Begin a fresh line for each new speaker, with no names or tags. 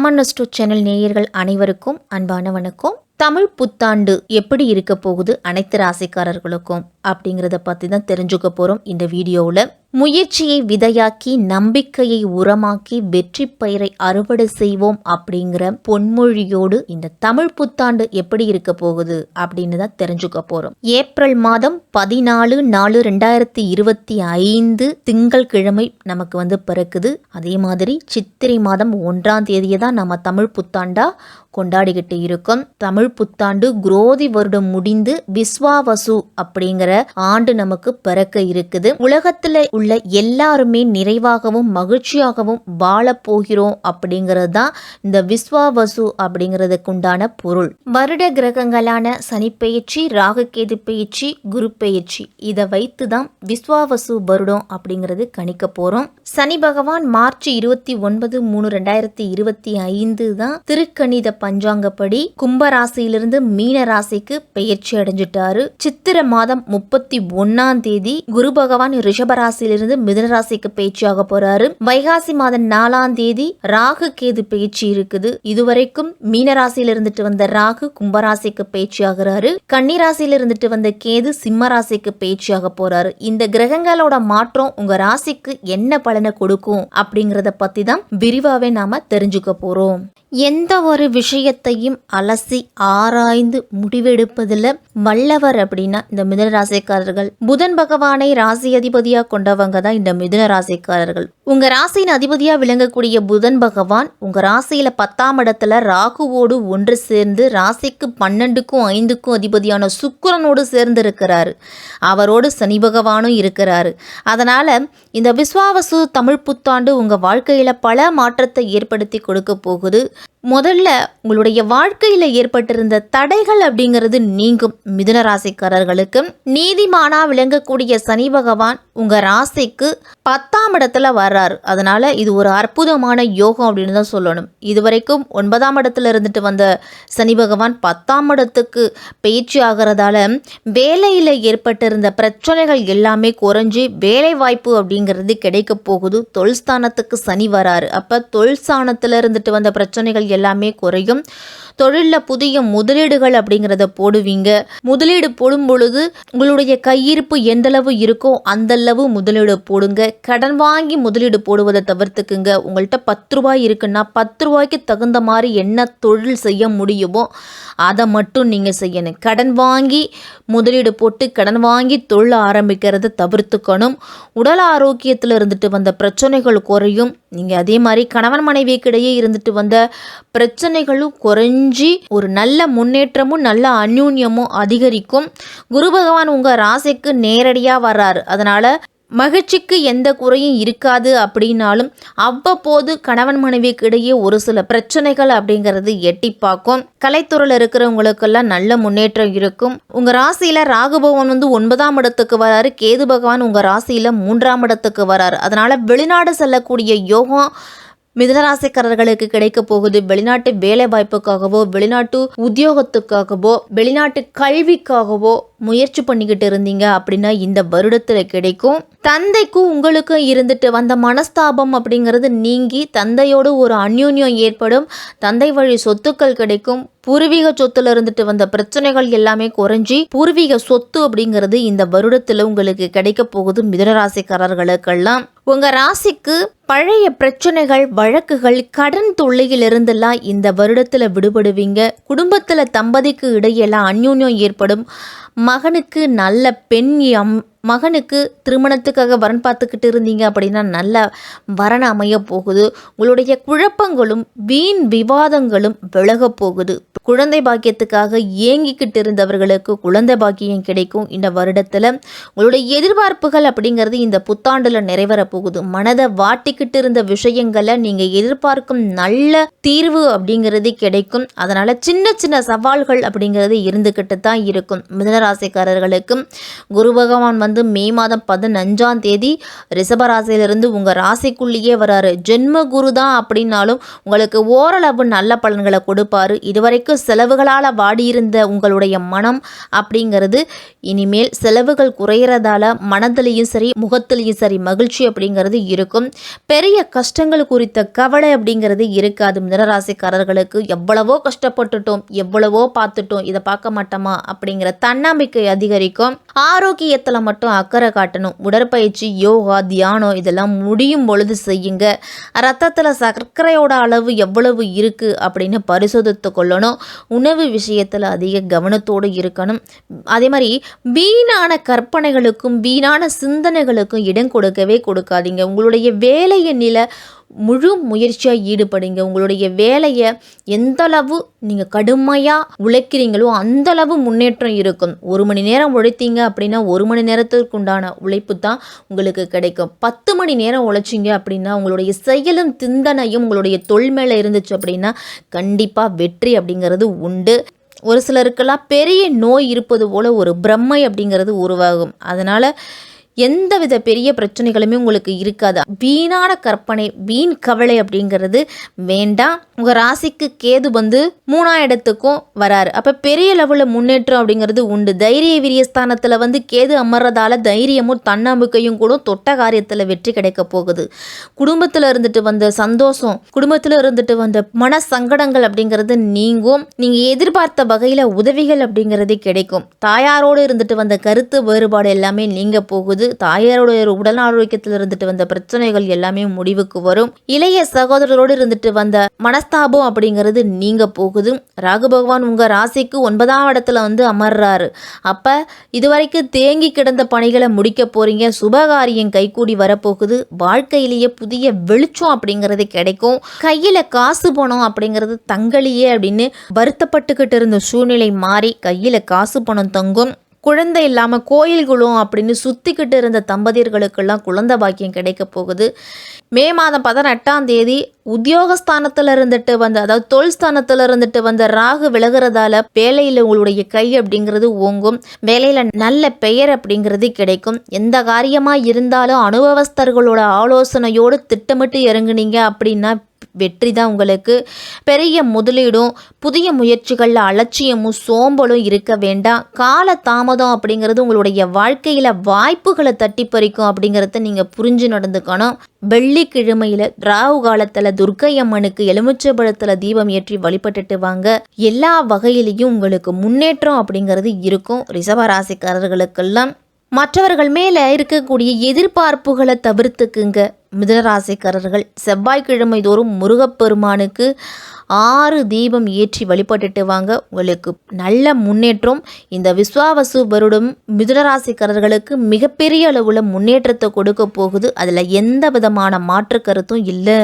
அம்மன்னஸ்டோ channel நேயர்கள் அனைவருக்கும் அன்பான வணக்கம். தமிழ் புத்தாண்டு எப்படி இருக்க போகுது அனைத்து ராசிக்காரர்களுக்கும் அப்படிங்கிறத பற்றி தான் தெரிஞ்சுக்க போகிறோம் இந்த வீடியோவில். முயற்சியை விதையாக்கி நம்பிக்கையை உரமாக்கி வெற்றி பயிரை அறுவடை செய்வோம் அப்படிங்கிற பொன்மொழியோடு இந்த தமிழ் புத்தாண்டு எப்படி இருக்க போகுது அப்படின்னு தான் தெரிஞ்சுக்க போகிறோம். ஏப்ரல் மாதம் 14/4/2025 திங்கட்கிழமை நமக்கு பிறக்குது. அதே மாதிரி சித்திரை மாதம் 1ஆம் தேதியை தான் நம்ம தமிழ் புத்தாண்டா கொண்டாடிக்கிட்டு இருக்கோம். தமிழ் புத்தாண்டு குரோதி வருடம் முடிந்து விஸ்வாவசு அப்படிங்கிற ஆண்டு நமக்கு பிறக்க இருக்குது. உலகத்துல உள்ள எல்லாருமே நிறைவாகவும் மகிழ்ச்சியாகவும் வாழ போகிறோம் அப்படிங்கிறது தான் இந்த விஸ்வாவசு அப்படிங்கிறதுக்கு உண்டான பொருள். வருட கிரகங்களான சனி பெயர்ச்சி, ராகு கேது பெயர்ச்சி, குரு பெயர்ச்சி இதை வைத்து தான் விஸ்வாவசு வருடம் அப்படிங்கிறது கணிக்க போறோம். சனி பகவான் மார்ச் 29/3/2025 தான் திருக்கணித பஞ்சாங்கப்படி கும்பராசியிலிருந்து மீன ராசிக்கு பெயர்ச்சி அடைஞ்சிட்டாரு. சித்திர மாதம் 31ஆம் தேதி குரு பகவான் ரிஷபராசியிலிருந்து மிதுன ராசிக்கு பயிற்சியாக போறாரு. வைகாசி மாதம் 4ஆம் தேதி ராகு கேது பயிற்சி இருக்குது. இதுவரைக்கும் மீன ராசியில இருந்துட்டு வந்த ராகு கும்பராசிக்கு பயிற்சி ஆகிறாரு. கன்னிராசியில இருந்துட்டு வந்த கேது சிம்ம ராசிக்கு பயிற்சியாக போறாரு. இந்த கிரகங்களோட மாற்றம் உங்க ராசிக்கு என்ன பலனை கொடுக்கும் அப்படிங்கறத பத்தி தான் விரிவாவே நாம தெரிஞ்சுக்க போறோம். எந்த ஒரு விஷயத்தையும் அலசி ஆராய்ந்து முடிவெடுப்பதில் வல்லவர் அப்படின்னா இந்த மிதுன ராசிக்காரர்கள். புதன் பகவானை ராசி அதிபதியா கொண்டவங்க தான் இந்த மிதுன ராசிக்காரர்கள். உங்க ராசியின் அதிபதியா விளங்கக்கூடிய புதன் பகவான் உங்க ராசியில 10ஆம் இடத்துல ராகுவோடு ஒன்று சேர்ந்து ராசிக்கு 12க்கும் 5க்கும் அதிபதியான சுக்கிரனோடு சேர்ந்து இருக்கிறாரு. அவரோடு சனி பகவானும் இருக்கிறாரு. அதனால இந்த விஸ்வாவசு தமிழ் புத்தாண்டு உங்க வாழ்க்கையில பல மாற்றத்தை ஏற்படுத்தி கொடுக்க போகுது. முதல்ல உங்களுடைய வாழ்க்கையில ஏற்பட்டிருந்த தடைகள் அப்படிங்கிறது நீங்கும். மிதுன ராசிக்காரர்களுக்கு நீதிமானா விளங்கக்கூடிய சனி பகவான் உங்க ராசிக்கு 10ஆம் இடத்துல வர்றாரு. அதனால இது ஒரு அற்புதமான யோகம் அப்படின்னு தான் சொல்லணும். இதுவரைக்கும் 9ஆம் இடத்துல இருந்துட்டு வந்த சனி பகவான் 10ஆம் இடத்துக்கு பயிற்சி ஆகிறதால வேலையில ஏற்பட்டிருந்த பிரச்சனைகள் எல்லாமே குறைஞ்சி வேலை வாய்ப்பு அப்படிங்கிறது கிடைக்க போகுது. தொழில் ஸ்தானத்துக்கு சனி வராரு. அப்ப தொழில் ஸ்தானத்துல இருந்துட்டு வந்த பிரச்சனைகள் எல்லாமே குறையும். தொழிலில் புதிய முதலீடுகள் அப்படிங்கிறத போடுவீங்க. முதலீடு போடும் பொழுது உங்களுடைய கையிருப்பு எந்தளவு இருக்கோ அந்த அளவு முதலீடு போடுங்க. கடன் வாங்கி முதலீடு போடுவதை தவிர்த்துக்குங்க. உங்கள்கிட்ட 10 ரூபாய் இருக்குன்னா 10 ரூபாய்க்கு தகுந்த மாதிரி என்ன தொழில் செய்ய முடியுமோ அதை மட்டும் நீங்கள் செய்யணும். கடன் வாங்கி முதலீடு போட்டு கடன் வாங்கி தொழில் ஆரம்பிக்கிறத தவிர்த்துக்கணும். உடல் ஆரோக்கியத்தில் இருந்துட்டு வந்த பிரச்சனைகள் குறையும். நீங்கள் அதே மாதிரி கணவன் மனைவிக்கிடையே இருந்துட்டு வந்த பிரச்சனைகளும் குறைஞ்சி ஒரு நல்ல முன்னேற்றமும் நல்ல அந்யூன்யமும் அதிகரிக்கும். குரு பகவான் உங்கள் ராசிக்கு நேரடியாக வர்றாரு. அதனால் மகிழ்ச்சிக்கு எந்த குறையும் இருக்காது. அப்படின்னாலும் அவ்வப்போது கணவன் மனைவிக்கு இடையே ஒரு சில பிரச்சனைகள் அப்படிங்கிறது எட்டி பார்க்கும். கலைத்துறையில் இருக்கிறவங்களுக்கெல்லாம் நல்ல முன்னேற்றம் இருக்கும். உங்கள் ராசியில் ராகு பகவான் 9ஆம் இடத்துக்கு வராரு. கேது பகவான் உங்கள் ராசியில் 3ஆம் இடத்துக்கு வராரு. அதனால் வெளிநாடு செல்லக்கூடிய யோகம் மிதுனராசிக்காரர்களுக்கு கிடைக்க போகுது. வெளிநாட்டு வேலை வாய்ப்புக்காகவோ வெளிநாட்டு உத்தியோகத்துக்காகவோ வெளிநாட்டு கல்விக்காகவோ முயற்சி பண்ணிக்கிட்டு இருந்தீங்க அப்படின்னா இந்த வருடத்தில் கிடைக்கும். தந்தைக்கும் உங்களுக்கும் இருந்துட்டு வந்த மனஸ்தாபம் அப்படிங்கிறது நீங்கி தந்தையோடு ஒரு அந்யோன்யம் ஏற்படும். தந்தை வழி சொத்துக்கள் கிடைக்கும். பூர்வீக சொத்துல இருந்துட்டு வந்த பிரச்சனைகள் எல்லாமே குறைஞ்சி பூர்வீக சொத்து அப்படிங்கிறது இந்த வருடத்துல உங்களுக்கு கிடைக்க போகுது. மிதுனராசிக்காரர்களுக்கெல்லாம் உங்க ராசிக்கு பழைய பிரச்சனைகள் வழக்குகள் கடன் தொல்லையில் இருந்தெல்லாம் இந்த வருடத்துல விடுபடுவீங்க. குடும்பத்துல தம்பதிக்கு இடையெல்லாம் அந்யோன்யம் ஏற்படும். மகனுக்கு நல்ல பெண் மகனுக்கு திருமணத்துக்காக வரன் பார்த்துக்கிட்டு இருந்தீங்க அப்படின்னா நல்ல வரன் அமைய போகுது. உங்களுடைய குழப்பங்களும் வீண் விவாதங்களும் விலக போகுது. குழந்தை பாக்கியத்துக்காக ஏங்கிக்கிட்டு இருந்தவர்களுக்கு குழந்தை பாக்கியம் கிடைக்கும். இந்த வருடத்தில் உங்களுடைய எதிர்பார்ப்புகள் அப்படிங்கிறது இந்த புத்தாண்டில் நிறைவேற போகுது. மனதை வாட்டிக்கிட்டு இருந்த விஷயங்களை நீங்கள் எதிர்பார்க்கும் நல்ல தீர்வு அப்படிங்கிறது கிடைக்கும். அதனால் சின்ன சின்ன சவால்கள் அப்படிங்கிறது இருந்துக்கிட்டு தான் இருக்கும். மிதுனராசிக்காரர்களுக்கும் குரு பகவான் மே மாதம் 15ஆம் தேதி ரிஷபராசியிலிருந்து உங்கள் ராசிக்குள்ளேயே வராரு. ஜென்ம குரு தான் அப்படின்னாலும் உங்களுக்கு ஓரளவு நல்ல பலன்களை கொடுப்பாரு. இதுவரைக்கும் செலவுகளால் வாடியிருந்த உங்களுடைய மனம் அப்படிங்கிறது இனிமேல் செலவுகள் குறையிறதால மனதிலையும் சரி முகத்திலையும் சரி மகிழ்ச்சி அப்படிங்கிறது இருக்கும். பெரிய கஷ்டங்கள் குறித்த கவலை அப்படிங்கிறது இருக்காது. மிதுனராசிக்காரர்களுக்கு எவ்வளவோ கஷ்டப்பட்டுட்டோம், எவ்வளவோ பார்த்துட்டோம், இதை பார்க்க மாட்டோமா அப்படிங்கிற தன்னம்பிக்கை அதிகரிக்கும். ஆரோக்கியத்தில் மட்டும் அக்கறை காட்டணும். உடற்பயிற்சி, யோகா, தியானம் இதெல்லாம் முடியும் பொழுது செய்யுங்க. ரத்தத்தில் சர்க்கரையோட அளவு எவ்வளவு இருக்குது அப்படின்னு பரிசோதித்து கொள்ளணும். உணவு விஷயத்தில் அதிக கவனத்தோடு இருக்கணும். அதே மாதிரி வீணான கற்பனைகளுக்கும் வீணான சிந்தனைகளுக்கும் இடம் கொடுக்கவே கொடுக்காதீங்க. உங்களுடைய வேலையை முழு முயற்சியாக ஈடுபடுங்க. உங்களுடைய வேலையை எந்தளவு நீங்கள் கடுமையாக உழைக்கிறீங்களோ அந்தளவு முன்னேற்றம் இருக்கும். 1 மணி நேரம் உழைத்தீங்க அப்படின்னா 1 மணி நேரத்திற்கு உண்டான உழைப்பு தான் உங்களுக்கு கிடைக்கும். 10 மணி நேரம் உழைச்சிங்க அப்படின்னா உங்களுடைய செயலும் சிந்தனையும் உங்களுடைய தொழில் மேலே இருந்துச்சு அப்படின்னா கண்டிப்பாக வெற்றி அப்படிங்கிறது உண்டு. ஒரு சிலருக்கெல்லாம் பெரிய நோய் இருப்பது போல் ஒரு பிரம்மை அப்படிங்கிறது உருவாகும். அதனால் எந்தவித பெரிய பிரச்சனைகளுமே உங்களுக்கு இருக்காது. வீணான கற்பனை, வீண் கவலை அப்படிங்கிறது வேண்டாம். உங்கள் ராசிக்கு கேது 3ஆம் இடத்துக்கும் வராரு. அப்போ பெரிய லெவலில் முன்னேற்றம் அப்படிங்கிறது உண்டு. தைரிய வீரியஸ்தானத்தில் கேது அமர்றதால தைரியமும் தன்னம்பிக்கையும் கூட தொட்ட காரியத்தில் வெற்றி கிடைக்க போகுது. குடும்பத்தில் இருந்துட்டு வந்த சந்தோஷம், குடும்பத்தில் இருந்துட்டு வந்த மன சங்கடங்கள் அப்படிங்கிறது நீங்கும். நீங்கள் எதிர்பார்த்த வகையில் உதவிகள் அப்படிங்கிறது கிடைக்கும். தாயாரோடு இருந்துட்டு வந்த கருத்து வேறுபாடு எல்லாமே நீங்க போகுது. தாயாருடைய உடல் ஆரோக்கியத்தில் இருந்துட்டு வந்த பிரச்சனைகள் எல்லாமே முடிவுக்கு வரும். இளைய சகோதரரோடு இருந்துட்டு வந்த மனஸ்தாபம் அப்படிங்கிறது நீங்க போகுது. ராகு பகவான் உங்க ராசிக்கு 9ஆம் இடத்துல அமர்றாரு. அப்ப இதுவரைக்கும் தேங்கி கிடந்த பணிகளை முடிக்க போறீங்க. சுபகாரியம் கைகூடி வரப்போகுது. வாழ்க்கையிலேயே புதிய வெளிச்சம் அப்படிங்கிறது கிடைக்கும். கையில காசு பணம் அப்படிங்கிறது தங்கலியே அப்படின்னு வருத்தப்பட்டுக்கிட்டு இருந்த சூழ்நிலை மாறி கையில காசு பணம் தங்கும். குழந்தை இல்லாமல் கோயில்களும் அப்படின்னு சுற்றிக்கிட்டு இருந்த தம்பதியர்களுக்கெல்லாம் குழந்தை பாக்கியம் கிடைக்க போகுது. மே மாதம் 18ஆம் தேதி உத்தியோகஸ்தானத்தில் இருந்துட்டு அதாவது தொழில் ஸ்தானத்தில் இருந்துட்டு வந்த ராகு விலகிறதால வேலையில் உங்களுடைய கை அப்படிங்கிறது ஓங்கும். வேலையில் நல்ல பெயர் அப்படிங்கிறது கிடைக்கும். எந்த காரியமாக இருந்தாலும் அனுபவஸ்தர்களோட ஆலோசனையோடு திட்டமிட்டு இறங்குனீங்க அப்படின்னா வெற்றி தான் உங்களுக்கு. பெரிய முதலீடும் புதிய முயற்சிகளில் அலட்சியமும் சோம்பலும் இருக்க வேண்டாம். கால தாமதம் அப்படிங்கிறது உங்களுடைய வாழ்க்கையில் வாய்ப்புகளை தட்டி பறிக்கும் அப்படிங்கிறத நீங்கள் புரிஞ்சு நடந்துக்கணும். வெள்ளிக்கிழமையில் ராகு காலத்தில் துர்க்கை அம்மனுக்கு எலுமிச்சம்பழத்தில் தீபம் ஏற்றி வழிபட்டுட்டு வாங்க. எல்லா வகையிலையும் உங்களுக்கு முன்னேற்றம் அப்படிங்கிறது இருக்கும். ரிஷபராசிக்காரர்களுக்கெல்லாம் மற்றவர்கள் மேலே இருக்கக்கூடிய எதிர்பார்ப்புகளை தவிர்த்துக்குங்க. மிதுனராசிக்காரர்கள் செவ்வாய்க்கிழமை தோறும் முருகப்பெருமானுக்கு 6 தீபம் ஏற்றி வழிபட்டுட்டு வாங்க. உங்களுக்கு நல்ல முன்னேற்றம். இந்த விஸ்வாவசு வருடம் மிதுனராசிக்காரர்களுக்கு மிகப்பெரிய அளவில் முன்னேற்றத்தை கொடுக்க போகுது. அதில் எந்த விதமான மாற்று கருத்தும் இல்லை.